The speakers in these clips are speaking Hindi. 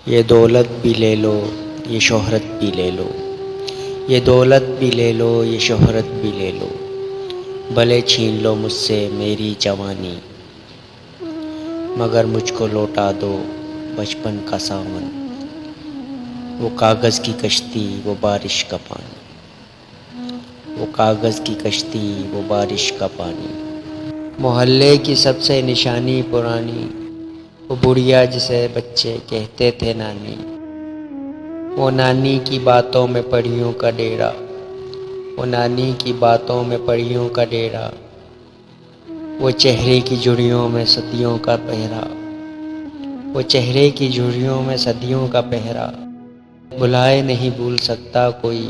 ये दौलत भी ले लो, ये शोहरत भी ले लो। ये दौलत भी ले लो, ये शोहरत भी ले लो। भले छीन लो मुझसे मेरी जवानी, मगर मुझको लौटा दो बचपन का सावन। वो कागज़ की कश्ती, वो बारिश का पानी। वो कागज़ की कश्ती, वो बारिश का पानी। मोहल्ले की सबसे निशानी पुरानी, वो बुढ़िया जिसे बच्चे कहते थे नानी। वो नानी की बातों में परियों का डेरा, वो नानी की बातों में परियों का डेरा। वो चेहरे की झुर्रियों में सदियों का पहरा, वो चेहरे की झुर्रियों में सदियों का पहरा। बुलाए नहीं भूल सकता कोई,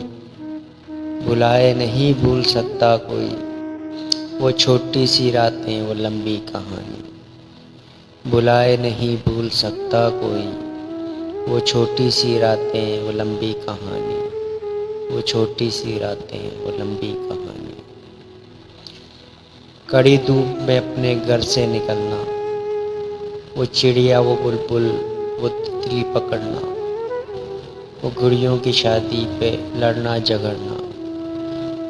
बुलाए नहीं भूल सकता कोई। वो छोटी सी रातें, वो लंबी कहानी, बुलाए नहीं भूल सकता कोई। वो छोटी सी रातें, वो लंबी कहानी, वो छोटी सी रातें, वो लंबी कहानी। कड़ी धूप में अपने घर से निकलना, वो चिड़िया, वो बुलबुल, वो तितली पकड़ना। वो गुड़ियों की शादी पे लड़ना झगड़ना,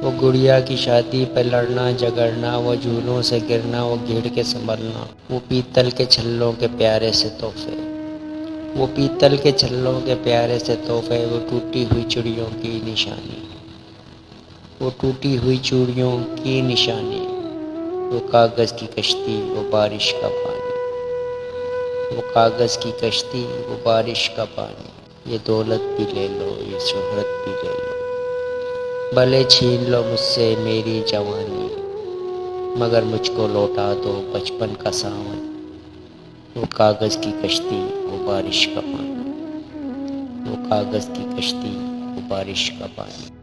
वो गुड़िया की शादी पे लड़ना झगड़ना। वो झूलों से गिरना, वो गिर के संभलना। वो पीतल के छल्लों के प्यारे से तोहफे, वो पीतल के छल्लों के प्यारे से तोहफे। वो टूटी हुई चूड़ियों की निशानी, वो टूटी हुई चूड़ियों की निशानी। वो कागज़ की कश्ती, वो बारिश का पानी। वो कागज़ की कश्ती, वो बारिश का पानी। ये दौलत भी ले लो, ये शोहरत भी ले लो। भले छीन लो मुझसे मेरी जवानी, मगर मुझको लौटा दो बचपन का सावन। वो कागज़ की कश्ती, वो बारिश का पानी। वो कागज़ की कश्ती, वो बारिश का पानी।